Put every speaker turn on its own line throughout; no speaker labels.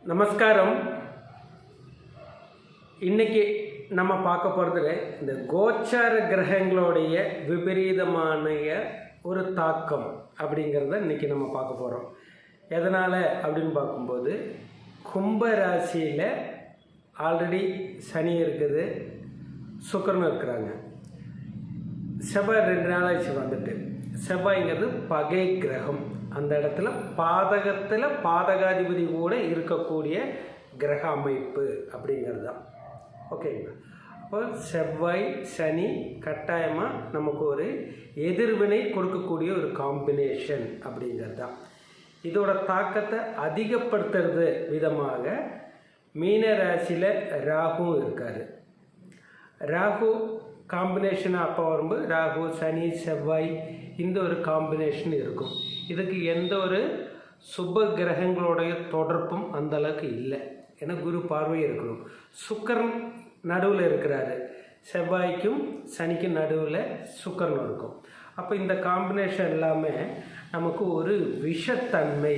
நமஸ்காரம். இன்னைக்கு நம்ம பார்க்க போகிறது இந்த கோச்சார கிரகங்களுடைய விபரீதமான ஒரு தாக்கம் அப்படிங்கிறத இன்றைக்கி நம்ம பார்க்க போகிறோம். எதனால் அப்படின்னு பார்க்கும்போது, கும்ப ராசியில் ஆல்ரெடி சனி இருக்குது, சுக்கிரன் இருக்கிறாங்க. செவ்வாய் 2 நாளாச்சு வந்துட்டு. செவ்வாய்ங்கிறது பகை கிரகம். அந்த இடத்துல பாதகாதிபதி கூட இருக்கக்கூடிய கிரக அமைப்பு அப்படிங்கிறது தான். ஓகேங்களா? அப்போ செவ்வாய் சனி கட்டாயமாக நமக்கு ஒரு எதிர்வினை கொடுக்கக்கூடிய ஒரு காம்பினேஷன் அப்படிங்கிறது தான். இதோட தாக்கத்தை அதிகப்படுத்துறது விதமாக மீன ராசியில் ராகு இருக்கார். ராகு காம்பினேஷனாக அப்போ வரும்போது ராகு சனி செவ்வாய் இந்த ஒரு காம்பினேஷன் இருக்கும். இதுக்கு எந்த ஒரு சுப கிரகங்களுடைய தொடர்பும் அந்தளவுக்கு இல்லை. ஏன்னா குரு பார்வை இருக்கணும். சுக்கிரன் நடுவில் இருக்கிறாரு, செவ்வாய்க்கும் சனிக்கும் நடுவில் சுக்கிரன் இருக்கும். அப்போ இந்த காம்பினேஷன் எல்லாமே நமக்கு ஒரு விஷத்தன்மை,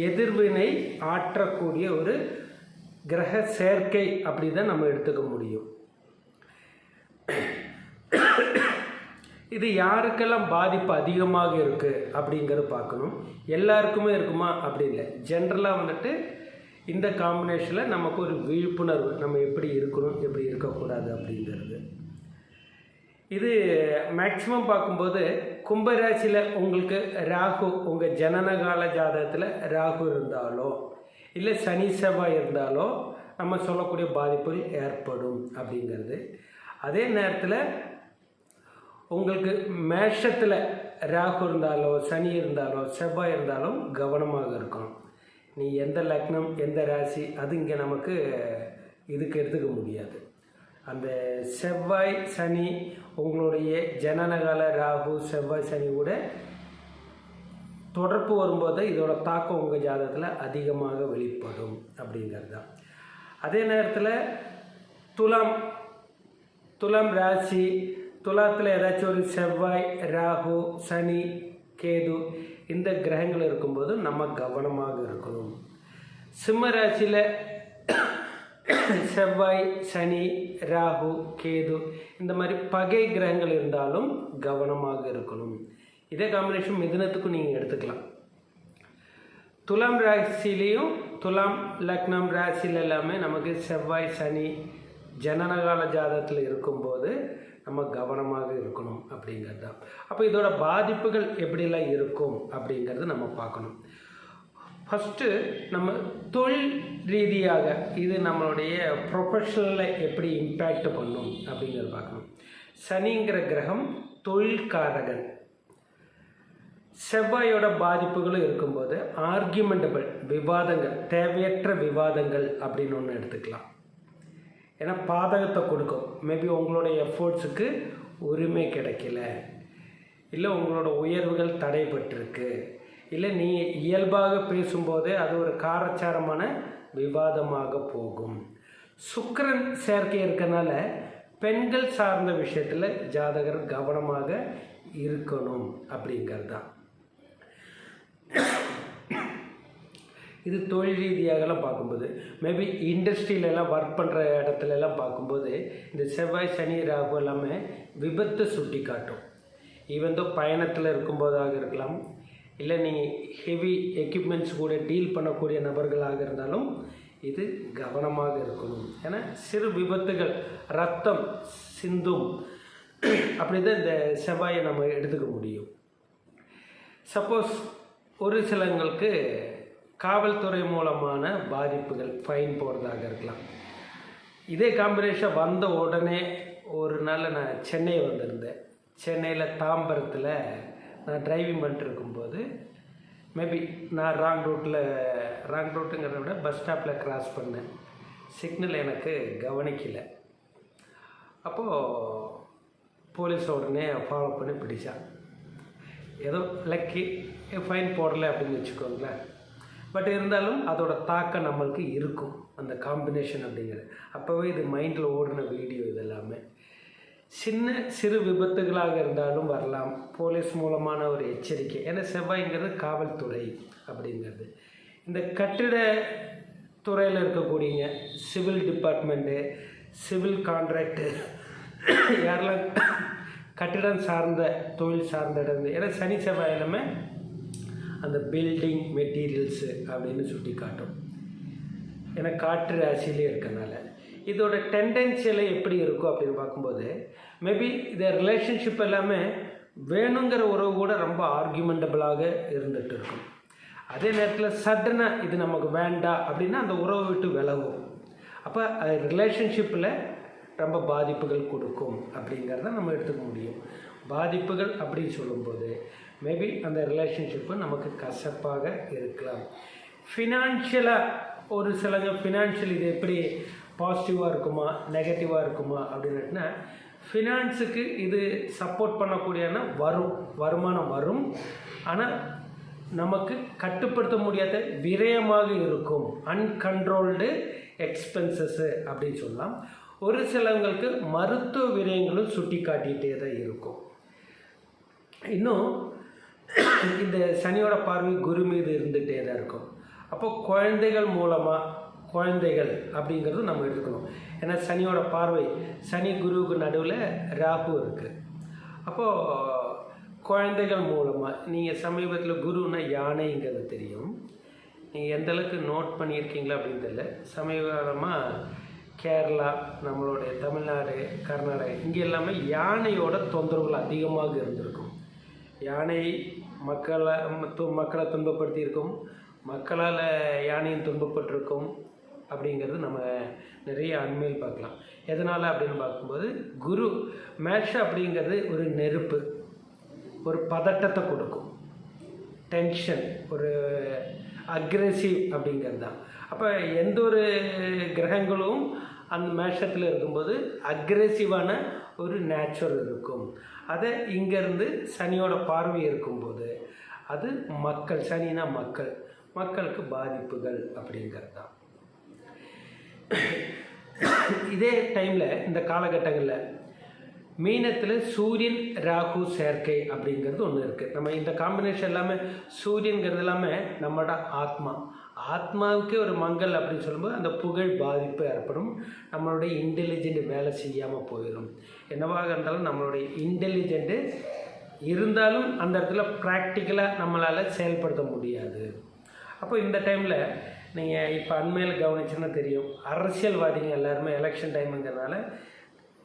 எதிர்வினை ஆற்றக்கூடிய ஒரு கிரக சேர்க்கை அப்படி தான் நம்ம எடுத்துக்க முடியும். இது யாருக்கெல்லாம் பாதிப்பு அதிகமாக இருக்குது அப்படிங்கிறது பார்க்கணும். எல்லாருக்குமே இருக்குமா அப்படி இல்லை. ஜென்ரலாக வந்துட்டு இந்த காம்பினேஷனில் நமக்கு ஒரு விழிப்புணர்வு, நம்ம எப்படி இருக்கணும் எப்படி இருக்கக்கூடாது அப்படிங்கிறது. இது மேக்சிமம் பார்க்கும்போது கும்பராசியில் உங்களுக்கு ராகு, உங்கள் ஜனனகால ஜாதகத்தில் ராகு இருந்தாலோ இல்லை சனி செவ்வாய் இருந்தாலோ நம்ம சொல்லக்கூடிய பாதிப்புகள் ஏற்படும் அப்படிங்கிறது. அதே நேரத்தில் உங்களுக்கு மேஷத்தில் ராகு இருந்தாலோ சனி இருந்தாலோ செவ்வாய் இருந்தாலும் கவனமாக இருக்கணும். நீ எந்த லக்னம் எந்த ராசி அது இங்கே நமக்கு இதுக்கு எடுத்துக்க முடியாது. அந்த செவ்வாய் சனி உங்களுடைய ஜனனகால ராகு செவ்வாய் சனி கூட தொடர்பு வரும்போது இதோட தாக்கம் உங்கள் ஜாதகத்தில் அதிகமாக வெளிப்படும் அப்படிங்கிறது தான். அதே நேரத்தில் துலாம் ராசி, துலாத்தில் ஏதாச்சும் ஒரு செவ்வாய் ராகு சனி கேது இந்த கிரகங்கள் இருக்கும்போது நம்ம கவனமாக இருக்கணும். சிம்ம ராசியில் செவ்வாய் சனி ராகு கேது இந்த மாதிரி பகை கிரகங்கள் இருந்தாலும் கவனமாக இருக்கணும். இதே காம்பினேஷன் மிதுனத்துக்கும் நீங்கள் எடுத்துக்கலாம். துலாம் ராசிலையும் துலாம் லக்னம் ராசியில் எல்லாமே நமக்கு செவ்வாய் சனி ஜனனகால ஜாதகத்தில் இருக்கும்போது நம்ம கவனமாக இருக்கணும் அப்படிங்கிறது தான். அப்போ இதோட பாதிப்புகள் எப்படிலாம் இருக்கும் அப்படிங்கிறது நம்ம பார்க்கணும். ஃபஸ்ட்டு நம்ம தொழில் ரீதியாக இது நம்மளுடைய ப்ரொஃபஷனலில் எப்படி இம்பேக்ட் பண்ணும் அப்படிங்கிறது பார்க்கணும். சனிங்கிற கிரகம் தொழில்காரகன். செவ்வாயோட பாதிப்புகளும் இருக்கும்போது ஆர்கியூமெண்டபிள் விவாதங்கள், தேவையற்ற விவாதங்கள் அப்படின்னு ஒன்று எடுத்துக்கலாம். ஏன்னா பாதகத்தை கொடுக்கும். மேபி உங்களுடைய எஃபோர்ட்ஸுக்கு உரிமை கிடைக்கல, இல்லை உங்களோட உயர்வுகள் தடைப்பட்டிருக்கு, இல்லை நீ இயல்பாக பேசும்போதே அது ஒரு காரச்சாரமான விவாதமாக போகும். சுக்கிரன் சேர்க்கை இருக்கனால பெண்கள் சார்ந்த விஷயத்தில் ஜாதகர் கவனமாக இருக்கணும் அப்படிங்கிறது தான். இது தொழில் ரீதியாகலாம் பார்க்கும்போது மேபி இண்டஸ்ட்ரியிலலாம் ஒர்க் பண்ணுற இடத்துலலாம் பார்க்கும்போது இந்த செவ்வாய் சனி ராகு எல்லாமே விபத்தை சுட்டி காட்டும். ஈவன் தோ பயணத்தில் இருக்கும்போதாக இருக்கலாம், இல்லை நீங்கள் ஹெவி எக்யூப்மெண்ட்ஸ் கூட டீல் பண்ணக்கூடிய நபர்களாக இருந்தாலும் இது கவனமாக இருக்கணும். ஏன்னா சிறு விபத்துகள், ரத்தம் சிந்தும் அப்படி தான் இந்த செவ்வாயை நம்ம எடுத்துக்க முடியும். சப்போஸ் ஒரு சிலங்களுக்கு காவல்துறை மூலமான பாதிப்புகள், ஃபைன் போடுறதாக இருக்கலாம். இதே காம்பினேஷன் வந்த உடனே ஒரு நாள் நான் சென்னை வந்திருந்தேன். சென்னையில் தாம்பரத்தில் நான் டிரைவிங் பண்ணிட்டு இருக்கும்போது மேபி நான் ராங் ரூட்டுங்கிறத விட பஸ் ஸ்டாப்பில் கிராஸ் பண்ணேன். சிக்னல் எனக்கு கவனிக்கலை. அப்போது போலீஸ் உடனே ஃபாலோ பண்ணி பிடிச்சான். ஏதோ லக்கி ஃபைன் போடலை அப்படின்னு வச்சுக்கோங்களேன். பட் இருந்தாலும் அதோட தாக்கம் நம்மளுக்கு இருக்கும், அந்த காம்பினேஷன் அப்படிங்கிறது. அப்போவே இது மைண்டில் ஓடின வீடியோ. இது எல்லாமே சிறு விபத்துகளாக இருந்தாலும் வரலாம். போலீஸ் மூலமான ஒரு எச்சரிக்கை. ஏன்னா செவ்வாய்ங்கிறது காவல்துறை அப்படிங்கிறது. இந்த கட்டிட துறையில் இருக்கக்கூடியங்க, சிவில் டிபார்ட்மெண்ட்டு, சிவில் கான்ட்ராக்டு, யாரெல்லாம் கட்டிடம் சார்ந்த தொழில் சார்ந்த இடம், ஏன்னா சனி செவ்வாய் எல்லாமே அந்த பில்டிங் மெட்டீரியல்ஸு அப்படின்னு சுட்டி காட்டும். ஏன்னா காற்று ராசியிலே இருக்கனால இதோட டெண்டன்சியெல்லாம் எப்படி இருக்கும் அப்படின்னு பார்க்கும்போது மேபி இந்த ரிலேஷன்ஷிப் எல்லாமே வேணுங்கிற உறவு கூட ரொம்ப ஆர்கியூமெண்டபிளாக இருந்துகிட்டு இருக்கும். அதே நேரத்தில் சடனாக இது நமக்கு வேண்டாம் அப்படின்னா அந்த உறவை விட்டு விலகும். அப்போ ரிலேஷன்ஷிப்பில் ரொம்ப பாதிப்புகள் கொடுக்கும் அப்படிங்கிறத நம்ம எடுத்துக்க முடியும். பாதிப்புகள் அப்படின்னு சொல்லும்போது மேபி அந்த ரிலேஷன்ஷிப்பு நமக்கு கசப்பாக இருக்கலாம். ஃபினான்ஷியலாக ஒரு சிலங்க ஃபினான்ஷியல் இது எப்படி பாசிட்டிவாக இருக்குமா நெகட்டிவாக இருக்குமா அப்படின்னா, ஃபினான்ஸுக்கு இது சப்போர்ட் பண்ணக்கூடியனா வருமானம் வரும். ஆனால் நமக்கு கட்டுப்படுத்த முடியாத விரயமாக இருக்கும், அன்கண்ட்ரோல்டு எக்ஸ்பென்சஸ்ஸு அப்படின்னு சொல்லலாம். ஒரு சிலவங்களுக்கு மருத்துவ விரயங்களும் சுட்டி காட்டிகிட்டே தான் இருக்கும். இன்னும் இந்த சனியோட பார்வை குரு மீது இருந்துகிட்டே தான் இருக்கும். அப்போ குழந்தைகள் மூலமாக குழந்தைகள் அப்படிங்கிறது நம்ம எடுத்துக்கணும். ஏன்னா சனியோட பார்வை சனி குருவுக்கு நடுவில் ராகு இருக்குது. அப்போது குழந்தைகள் மூலமாக நீங்கள் சமீபத்தில் குருன்னா யானைங்கிறது தெரியும். நீங்கள் எந்தளவுக்கு நோட் பண்ணியிருக்கீங்களா அப்படின்னு தெரியல. சமீபமாக கேரளா, நம்மளுடைய தமிழ்நாடு, கர்நாடகா இங்கே எல்லாமே யானையோட தொந்தரவுகள் அதிகமாக இருந்திருக்கும். யானை மக்களை துன்பப்படுத்தியிருக்கும், மக்களால் யானையும் துன்பப்பட்டிருக்கும் அப்படிங்கிறது நம்ம நிறைய அண்மையில் பார்க்கலாம். எதனால் அப்படின்னு பார்க்கும்போது குரு மேஷ அப்படிங்கிறது ஒரு நெருப்பு, ஒரு பதட்டத்தை கொடுக்கும், டென்ஷன், ஒரு அக்ரெசிவ் அப்படிங்கிறது தான். அப்போ எந்த ஒரு கிரகங்களும் அந்த மேஷத்தில் இருக்கும்போது அக்ரெசிவான ஒரு நேச்சுரல் இருக்கும். அதை இங்கேருந்து சனியோட பார்வை இருக்கும்போது அது மக்கள், சனினா மக்களுக்கு பாதிப்புகள் அப்படிங்கிறது தான். இதே டைமில் இந்த காலகட்டங்களில் மீனத்தில் சூரியன் ராகு சேர்க்கை அப்படிங்கிறது ஒன்று இருக்குது. நம்ம இந்த காம்பினேஷன் எல்லாமே சூரியன்கிறது எல்லாமே நம்மளோட ஆத்மாவுக்கே ஒரு மங்கள் அப்படின்னு சொல்லும்போது அந்த புகழ் பாதிப்பு ஏற்படும். நம்மளுடைய இன்டெலிஜென்ட் வேலை செய்யாமல் போயிடும். என்னவாக இருந்தாலும் நம்மளுடைய இன்டெலிஜென்ட்டு இருந்தாலும் அந்த இடத்துல ப்ராக்டிக்கலாக நம்மளால் செயல்படுத்த முடியாது. அப்போ இந்த டைமில் நீங்கள் இப்போ அண்மையில் கவனிச்சுன்னா தெரியும், அரசியல்வாதிங்க எல்லாருமே எலெக்ஷன் டைமுங்கிறதுனால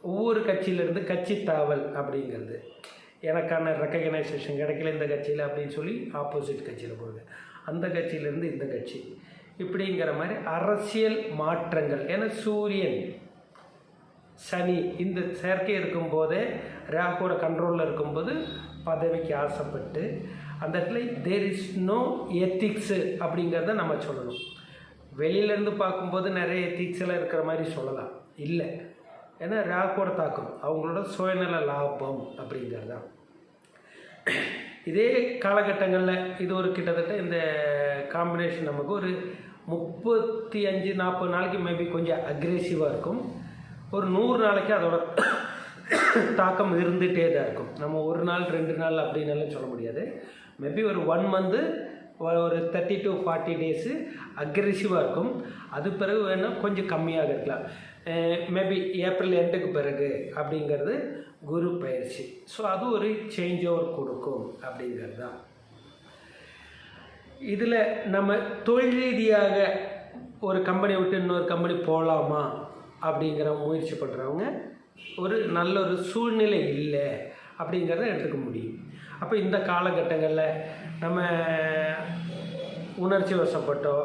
ஒவ்வொரு கட்சியிலேருந்து கட்சி தாவல் அப்படிங்கிறது, எனக்கான ரெக்கக்னைசேஷன் கிடைக்கல இந்த கட்சியில் அப்படின்னு சொல்லி ஆப்போசிட் கட்சியில் போடுங்க, அந்த கட்சியிலேருந்து இந்த கட்சி இப்படிங்கிற மாதிரி அரசியல் மாற்றங்கள். ஏன்னா சூரியன் சனி இந்த செயற்கை இருக்கும்போதே ராகுவோட கண்ட்ரோலில் இருக்கும்போது பதவிக்கு ஆசைப்பட்டு அந்த இடத்துல தேர் இஸ் நோ எத்திக்ஸு அப்படிங்கிறத நம்ம சொல்லணும். வெளியிலேருந்து பார்க்கும்போது நிறைய எத்திக்ஸ் எல்லாம் இருக்கிற மாதிரி சொல்லலாம், இல்லை. ஏன்னா ராகுவோட தாக்கம் அவங்களோட சுயநல லாபம் அப்படிங்கிறது தான். இதே காலகட்டங்களில் இது ஒரு கிட்டத்தட்ட இந்த காம்பினேஷன் நமக்கு ஒரு 35-40 நாளைக்கு மேபி கொஞ்சம் அக்ரெசிவாக இருக்கும். ஒரு 100 நாளைக்கு அதோட தாக்கம் இருந்துகிட்டே தான் இருக்கும். நம்ம ஒரு நாள் 2 நாள் அப்படின்னாலும் சொல்ல முடியாது. மேபி ஒரு 1 மந்த்து ஒரு 30 to 40 டேஸு அக்ரெசிவாக இருக்கும். அது பிறகு வேணால் கொஞ்சம் கம்மியாக இருக்கலாம். மேபி ஏப்ரல் எண்டுக்கு பிறகு அப்படிங்கிறது குரு பயிற்சி. ஸோ அது ஒரு சேஞ்ச் ஓவர் கொடுக்கும் அப்படிங்கிறது தான். இதில் நம்ம தொழில் ரீதியாக ஒரு கம்பெனி விட்டு இன்னொரு கம்பெனி போகலாமா அப்படிங்கிற முயற்சி பண்ணுறவங்க ஒரு நல்ல ஒரு சூழ்நிலை இல்லை அப்படிங்கிறத எடுத்துக்க முடியும். அப்போ இந்த காலகட்டங்களில் நம்ம உணர்ச்சி வசப்பட்டோ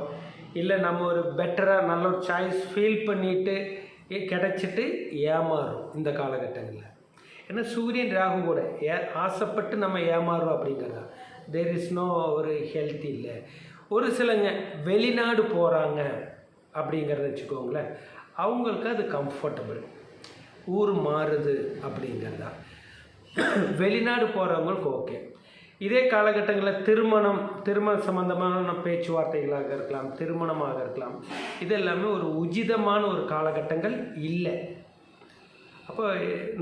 இல்லை நம்ம ஒரு பெட்டராக நல்ல ஒரு சாய்ஸ் ஃபீல் பண்ணிவிட்டு கிடச்சிட்டு ஏமாறும் இந்த காலகட்டங்களில். ஏன்னா சூரியன் ராகு கூட ஆசைப்பட்டு நம்ம ஏமாறும் அப்படிங்கிறதா. தேர் இஸ் நோ ஒரு ஹெல்த்தி இல்லை. ஒரு சிலங்க வெளிநாடு போகிறாங்க அப்படிங்கிறத வச்சுக்கோங்களேன், அவங்களுக்கு அது கம்ஃபர்டபுள், ஊர் மாறுது அப்படிங்கிறதா. வெளிநாடு போகிறவங்களுக்கு ஓகே. இதே காலகட்டங்களில் திருமணம் சம்பந்தமான பேச்சுவார்த்தைகளாக இருக்கலாம், திருமணமாக இருக்கலாம், இது எல்லாமே ஒரு உச்சிதமான ஒரு காலகட்டங்கள் இல்லை. அப்போ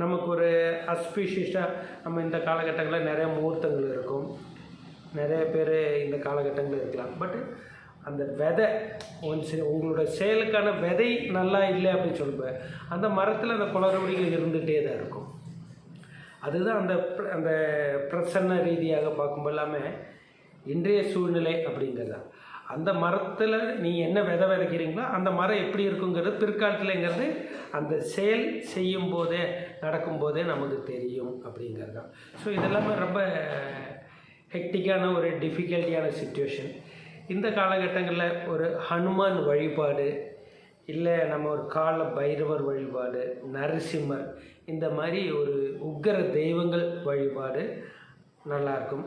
நமக்கு ஒரு அஸ்பீஷியஸாக நம்ம இந்த காலகட்டங்களில் நிறைய முகூர்த்தங்கள் இருக்கும், நிறைய பேர் இந்த காலகட்டங்கள் இருக்கலாம். பட் அந்த விதை உங்களோட செயலுக்கான விதை நல்லா இல்லை அப்படின்னு சொல்லுவேன், அந்த மரத்தில் அந்த குளறுபடிகள் இருந்துகிட்டே தான் இருக்கும். அதுதான் அந்த அந்த பிரசன்ன ரீதியாக பார்க்கும்போது இல்லாமல் இன்றைய சூழ்நிலை அப்படிங்கிறதா. அந்த மரத்தில் நீங்கள் என்ன விதை விதைக்கிறீங்களோ அந்த மரம் எப்படி இருக்குங்கிறது பிற்காலத்தில்ங்கிறது அந்த செயல் செய்யும் போதே நடக்கும்போதே நமக்கு தெரியும் அப்படிங்கிறது தான். ஸோ இதெல்லாமே ரொம்ப ஹெக்டிக்கான ஒரு டிஃபிகல்ட்டியான சுச்சுவேஷன். இந்த காலகட்டங்களில் ஒரு ஹனுமான் வழிபாடு, இல்லை நம்ம ஒரு கால பைரவர் வழிபாடு, நரசிம்மர், இந்த மாதிரி ஒரு உக்கிர தெய்வங்கள் வழிபாடு நல்லாயிருக்கும்.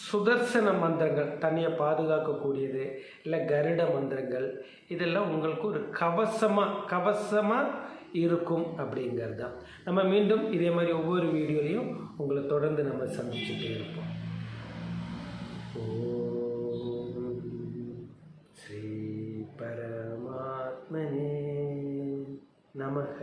சுதர்சன மந்திரங்கள் தன்னையை பாதுகாக்கக்கூடியது, இல்லை கருட மந்திரங்கள், இதெல்லாம் உங்களுக்கு ஒரு கவசமாக இருக்கும் அப்படிங்கிறது தான். நம்ம மீண்டும் இதே மாதிரி ஒவ்வொரு வீடியோலையும் உங்களை தொடர்ந்து நம்ம சந்திச்சுட்டே இருப்போம். ஓம் ஸ்ரீ பரமாத்மனே நமக.